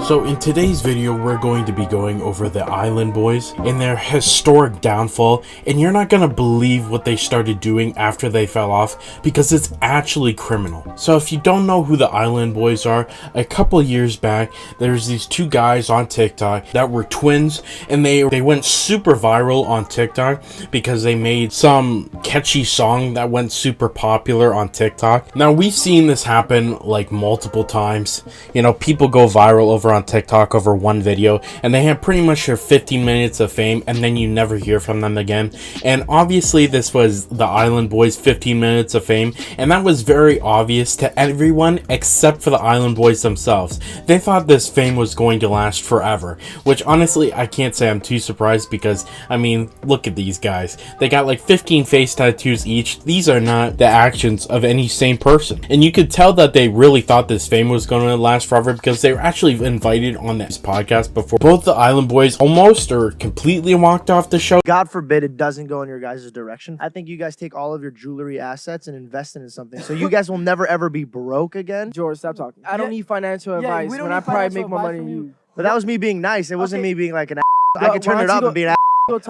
So in today's video, we're going to be going over the Island Boys and their historic downfall, and you're not gonna believe what they started doing after they fell off, because it's actually criminal. So if you don't know who the Island Boys are, a couple years back, there's these two guys on TikTok that were twins, and they went super viral on TikTok because they made some catchy song that went super popular on TikTok. Now, we've seen this happen like multiple times. You know, people go viral over on TikTok over one video, and they have pretty much their 15 minutes of fame, and then you never hear from them again. And obviously this was the Island Boys' 15 minutes of fame, and that was very obvious to everyone except for the Island Boys themselves. They thought this fame was going to last forever, which honestly I can't say I'm too surprised, because I mean, look at these guys. They got like 15 face tattoos each. These are not the actions of any sane person, and you could tell that they really thought this fame was going to last forever, because they were actually invited on this podcast before both the Island Boys almost or completely walked off the show. God forbid it doesn't go in your guys' direction. I think you guys take all of your jewelry assets and invest it in something, so you guys will never ever be broke again. George, stop talking. I don't need financial advice when I probably make more money than you. But that was me being nice. It wasn't me being like an I could turn it up and be an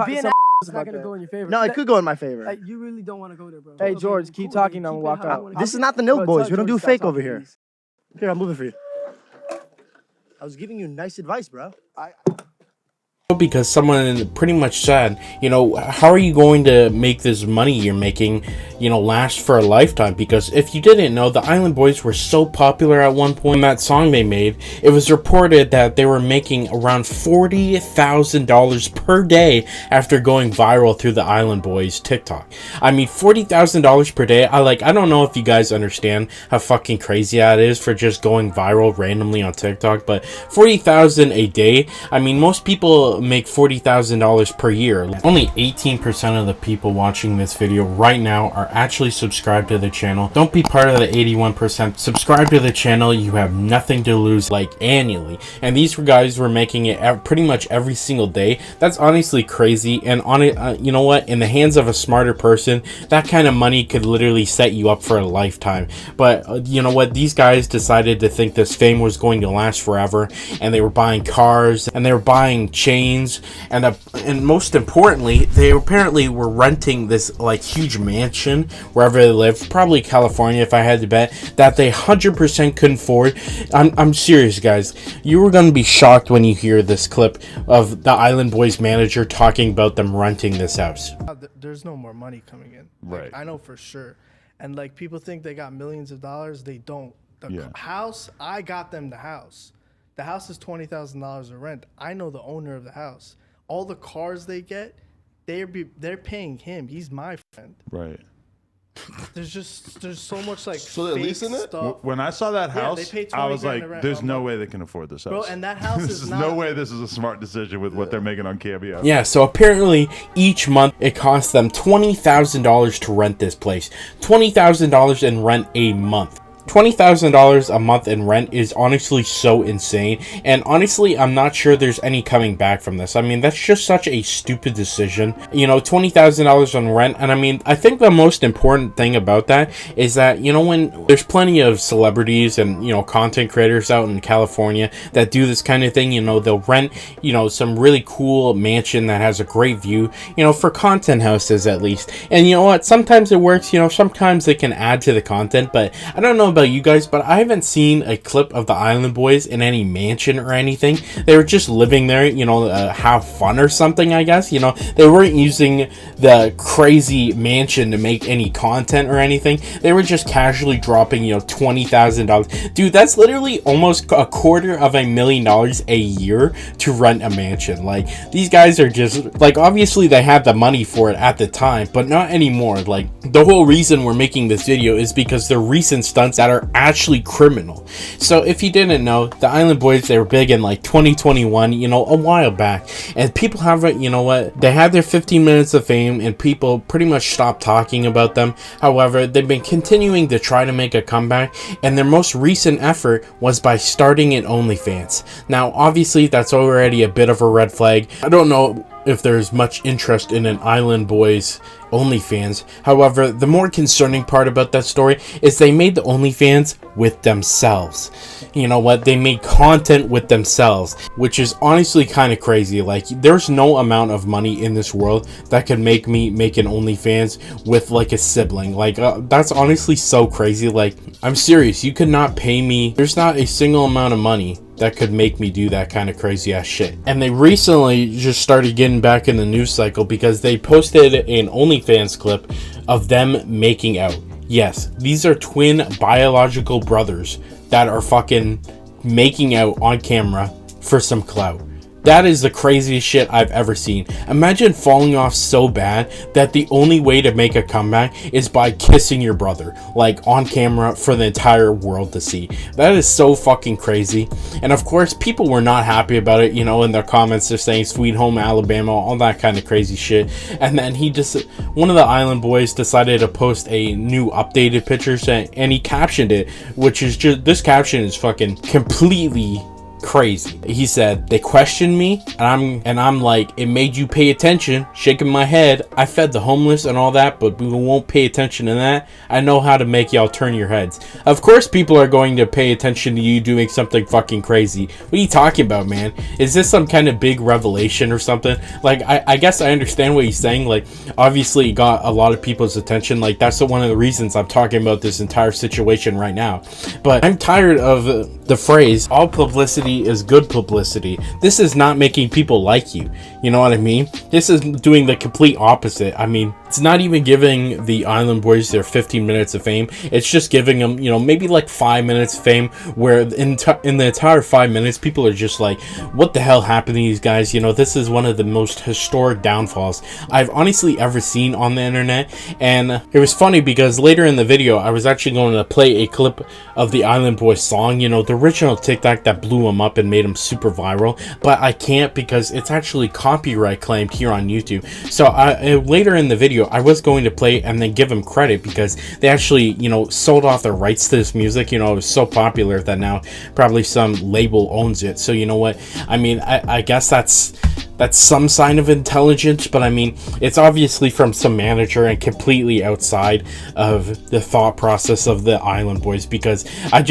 Being is not going to go in your favor. No, it could go in my favor. Like, you really don't want to go there, bro. Hey, George, keep talking. I'm going to walk out. This is not the Milk Boys. We don't do fake over here. Here, I'm moving for you. I was giving you nice advice, bro. Because someone pretty much said, you know, how are you going to make this money you're making, you know, last for a lifetime? Because if you didn't know, the Island Boys were so popular at one point in that song they made, it was reported that they were making around $40,000 per day after going viral through the Island Boys TikTok. I mean, $40,000 per day. I don't know if you guys understand how fucking crazy that is for just going viral randomly on TikTok, but $40,000 a day. I mean, most people make $40,000 per year. Only 18% of the people watching this video right now are actually subscribed to the channel. Don't be part of the 81%. Subscribe to the channel. You have nothing to lose, like, annually. And these guys were making it pretty much every single day. That's honestly crazy. And on it, you know what? In the hands of a smarter person, that kind of money could literally set you up for a lifetime. But you know what? These guys decided to think this fame was going to last forever, and they were buying cars, and they were buying chains, and most importantly, they apparently were renting this like huge mansion wherever they lived, probably California if I had to bet, that they 100% couldn't afford. I'm serious, guys. You were going to be shocked when you hear this clip of the Island Boys manager talking about them renting this house. There's no more money coming in. Right. Like, I know for sure. And like, people think they got millions of dollars. They don't. The house, I got them the house. The house is $20,000 of rent. I know the owner of the house. All the cars they get, they're paying him. He's my friend. Right. There's so much like so they're leasing it. Stuff. When I saw that house, they pay I was like, $20,000 "There's no way they can afford this house, bro." And that house There's is no way this is a smart decision with what they're making on Cameo. Yeah, so apparently each month it costs them $20,000 to rent this place. $20,000 in rent a month. $20,000 a month in rent is honestly so insane, and honestly I'm not sure there's any coming back from this. I mean, that's just such a stupid decision, you know, $20,000 on rent. And I mean, I think the most important thing about that is that, you know, when there's plenty of celebrities and, you know, content creators out in California that do this kind of thing, you know, they'll rent, you know, some really cool mansion that has a great view, you know, for content houses at least. And you know what, sometimes it works, you know, sometimes they can add to the content, but I don't know about you guys, but I haven't seen a clip of the Island Boys in any mansion or anything. They were just living there, you know, have fun or something, I guess. You know, they weren't using the crazy mansion to make any content or anything. They were just casually dropping, you know, $20,000. Dude, that's literally almost $250,000 a year to rent a mansion. Like, these guys are just, like, obviously they had the money for it at the time, but not anymore. Like, the whole reason we're making this video is because the recent stunts that are actually criminal. So if you didn't know, the Island Boys, they were big in like 2021, you know, a while back, and people haven't, you know what, they had their 15 minutes of fame and people pretty much stopped talking about them. However, they've been continuing to try to make a comeback, and their most recent effort was by starting an OnlyFans. Now obviously that's already a bit of a red flag. I don't know if there's much interest in an Island Boys OnlyFans. However, the more concerning part about that story is they made the OnlyFans with themselves. You know what? They made content with themselves, which is honestly kind of crazy. Like, there's no amount of money in this world that could make me make an OnlyFans with like a sibling. Like, that's honestly so crazy. Like, I'm serious. You could not pay me. There's not a single amount of money that could make me do that kind of crazy ass shit. And they recently just started getting back in the news cycle because they posted an OnlyFans clip of them making out. Yes, these are twin biological brothers that are fucking making out on camera for some clout. That is the craziest shit I've ever seen. Imagine falling off so bad that the only way to make a comeback is by kissing your brother, like on camera for the entire world to see. That is so fucking crazy. And of course, people were not happy about it, you know, in their comments. They're saying Sweet Home Alabama, all that kind of crazy shit. And then one of the Island Boys decided to post a new updated picture and he captioned it, which is just, this caption is fucking completely crazy. He said, "They questioned me and I'm like, it made you pay attention," shaking my head. "I fed the homeless and all that, but we won't pay attention to that. I know how to make y'all turn your heads." Of course people are going to pay attention to you doing something fucking crazy. What are you talking about, man? Is this some kind of big revelation or something? Like, I guess I understand what he's saying. Like, obviously it got a lot of people's attention. Like, that's one of the reasons I'm talking about this entire situation right now. But I'm tired of the phrase, all publicity is good publicity. This is not making people like you. You know what I mean? This is doing the complete opposite. I mean, it's not even giving the Island Boys their 15 minutes of fame. It's just giving them, you know, maybe like 5 minutes of fame, where in the entire 5 minutes, people are just like, what the hell happened to these guys? You know, this is one of the most historic downfalls I've honestly ever seen on the internet. And it was funny because later in the video, I was actually going to play a clip of the Island Boys song, you know, the original TikTok that blew them up and made them super viral, but I can't because it's actually copyright claimed here on YouTube. So later in the video, I was going to play and then give them credit because they actually, you know, sold off their rights to this music. You know, it was so popular that now probably some label owns it. So you know what? I mean, I guess that's some sign of intelligence, but I mean, it's obviously from some manager and completely outside of the thought process of the Island Boys, because I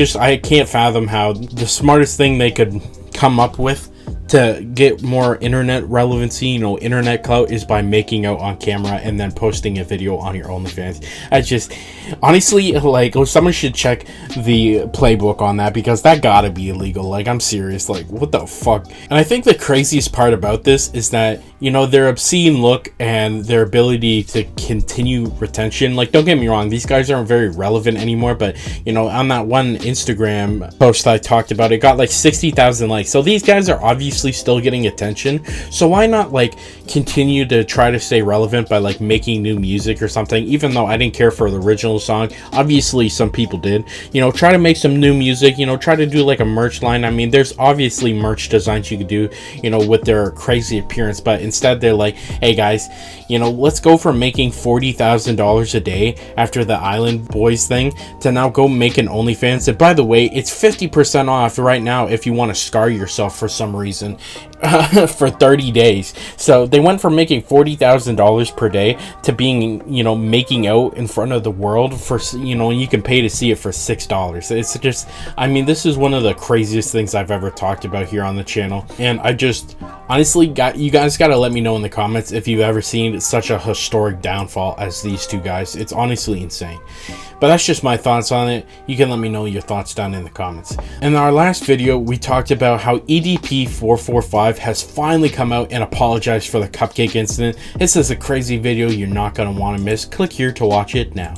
can't fathom how the smartest thing they could come up with to get more internet relevancy, you know, internet clout, is by making out on camera and then posting a video on your OnlyFans. I just, honestly, like, someone should check the playbook on that, because that gotta be illegal. Like, I'm serious, like, what the fuck? And I think the craziest part about this is that, you know, their obscene look and their ability to continue retention, like, don't get me wrong, these guys aren't very relevant anymore, but, you know, on that one Instagram post I talked about, it got like 60,000 likes. So these guys are obviously still getting attention, so why not like continue to try to stay relevant by like making new music or something? Even though I didn't care for the original song, obviously some people did. You know, try to make some new music, you know, try to do like a merch line. I mean, there's obviously merch designs you could do, you know, with their crazy appearance, but instead they're like, hey guys, you know, let's go from making $40,000 a day after the Island Boys thing to now go make an OnlyFans. And by the way, it's 50% off right now if you want to scar yourself for some reason for 30 days. So they went from making $40,000 per day to being, you know, making out in front of the world for, you know, and you can pay to see it for $6. It's just, I mean, this is one of the craziest things I've ever talked about here on the channel. And I just honestly you guys got to let me know in the comments if you've ever seen such a historic downfall as these two guys. It's honestly insane. But that's just my thoughts on it. You can let me know your thoughts down in the comments. In our last video, we talked about how EDP445 has finally come out and apologized for the cupcake incident. This is a crazy video you're not going to want to miss. Click here to watch it now.